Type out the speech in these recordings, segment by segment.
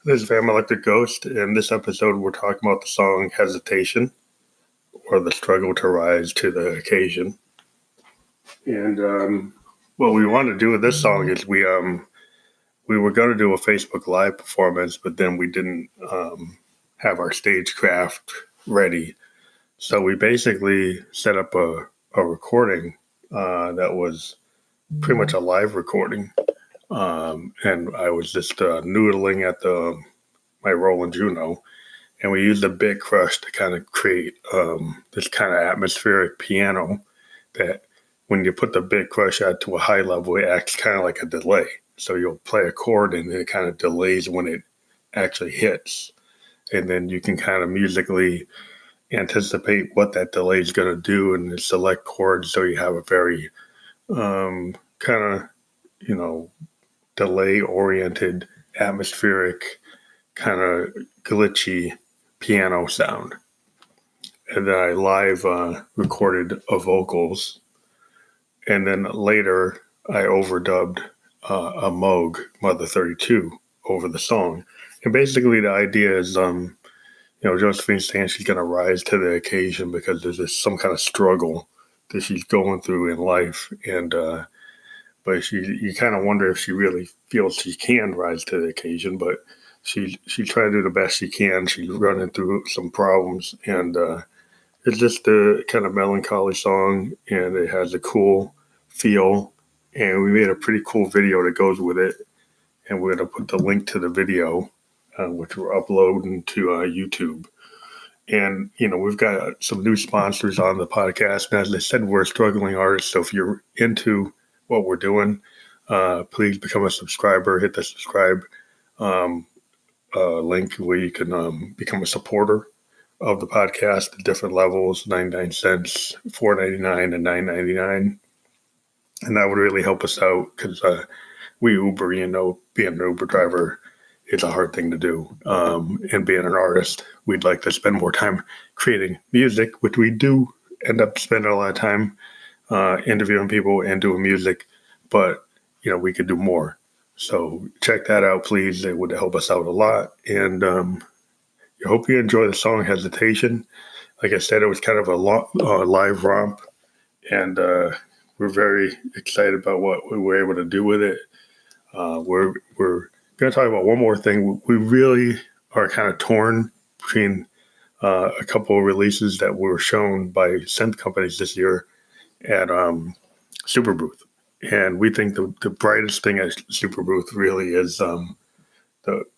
This is Fam Electric Ghost. In this episode, we're talking about the song Hesitation, or the struggle to rise to the occasion. And what we want to do with this song is we were going to do a Facebook Live performance, but then we didn't have our stagecraft ready. So we basically set up a recording that was pretty much a live recording. And I was just noodling at my Roland Juno, and we used a bit crush to kind of create this kind of atmospheric piano that when you put the bit crush out to a high level, it acts kind of like a delay. So you'll play a chord and it kind of delays when it actually hits. And then you can kind of musically anticipate what that delay is going to do and select chords so you have a very kind of, delay-oriented, atmospheric, kind of glitchy piano sound. And then I live recorded vocals. And then later I overdubbed a Moog Mother 32 over the song. And basically the idea is, Josephine's saying she's going to rise to the occasion because there's some kind of struggle that she's going through in life. And, but you kind of wonder if she really feels she can rise to the occasion, but she's trying to do the best she can. She's running through some problems, and it's just a kind of melancholy song, and it has a cool feel, and we made a pretty cool video that goes with it, and we're going to put the link to the video, which we're uploading to YouTube. And, we've got some new sponsors on the podcast, and as I said, we're a struggling artist, so if you're into what we're doing, please become a subscriber. Hit the subscribe link where you can become a supporter of the podcast at different levels, 99 cents, $4.99, and $9.99. And that would really help us out because we Uber, being an Uber driver is a hard thing to do. And being an artist, we'd like to spend more time creating music, which we do end up spending a lot of time interviewing people and doing music, but we could do more. So check that out, please. It would help us out a lot. And I hope you enjoy the song Hesitation. Like I said, it was kind of a live romp, and we're very excited about what we were able to do with it. We're going to talk about one more thing. We really are kind of torn between a couple of releases that were shown by synth companies this year at Super Booth. And we think the brightest thing at Super Booth really is the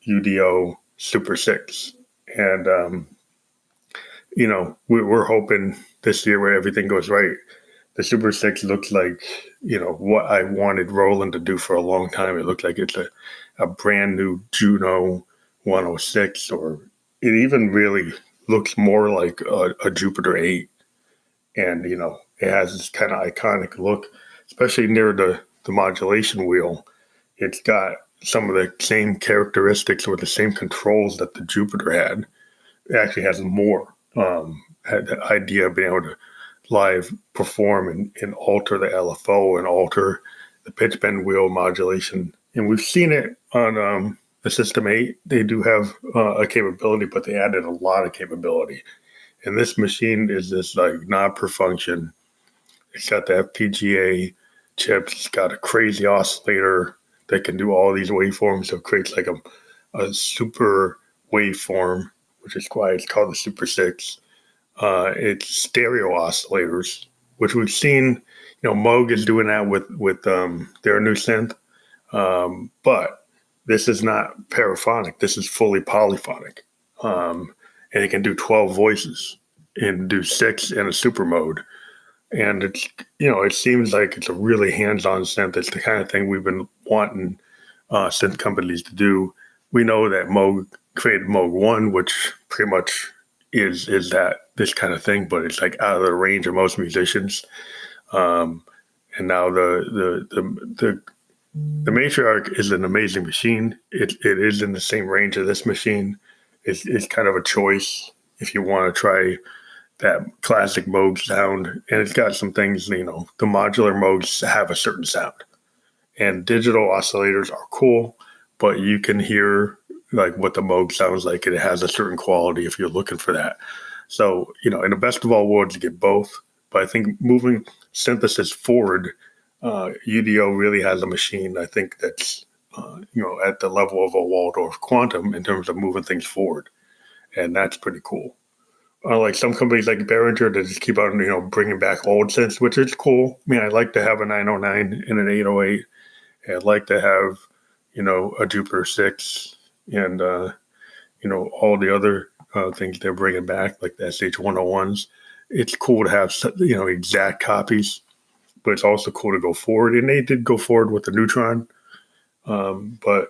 UDO Super 6. And, we're hoping this year where everything goes right, the Super 6 looks like, what I wanted Roland to do for a long time. It looks like it's a brand new Juno 106, or it even really looks more like a Jupiter 8. And, it has this kind of iconic look, especially near the modulation wheel. It's got some of the same characteristics or the same controls that the Jupiter had. It actually has more. Had the idea of being able to live perform and alter the LFO and alter the pitch bend wheel modulation. And we've seen it on the System 8. They do have a capability, but they added a lot of capability. And this machine is this like knob per function. It's got the FPGA chips. It's got a crazy oscillator that can do all these waveforms. So it creates like a super waveform, which is why it's called the Super 6. It's stereo oscillators, which we've seen. Moog is doing that with their new synth. But this is not paraphonic. This is fully polyphonic. And it can do 12 voices and do 6 in a super mode. And it's, it seems like it's a really hands-on synth. It's the kind of thing we've been wanting synth companies to do. We know that Moog created Moog 1, which pretty much is that this kind of thing, but it's like out of the range of most musicians. And now the Matriarch is an amazing machine. It is in the same range of this machine. It's kind of a choice if you want to try that classic Moog sound. And it's got some things, the modular Moogs have a certain sound. And digital oscillators are cool, but you can hear like what the Moog sounds like, and it has a certain quality if you're looking for that. So, in the best of all worlds, you get both. But I think moving synthesis forward, UDO really has a machine, I think, that's, at the level of a Waldorf Quantum in terms of moving things forward. And that's pretty cool. Like some companies like Behringer that just keep on, bringing back old synths, which is cool. I mean, I'd like to have a 909 and an 808. I'd like to have, a Jupiter 6 and, all the other things they're bringing back, like the SH101s. It's cool to have, exact copies, but it's also cool to go forward. And they did go forward with the Neutron. But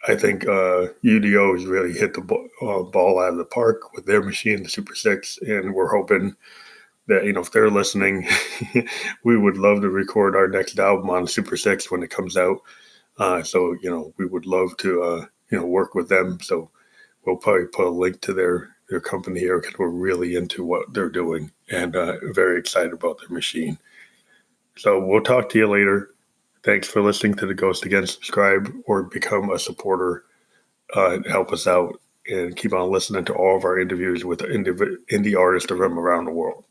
I think UDO has really hit the ball out of the park with their machine, the Super 6. And we're hoping that, if they're listening, we would love to record our next album on Super 6 when it comes out. So, we would love to, work with them. So we'll probably put a link to their company here because we're really into what they're doing and very excited about their machine. So we'll talk to you later. Thanks for listening to The Ghost Again. Subscribe or become a supporter and help us out and keep on listening to all of our interviews with indie artists from around the world.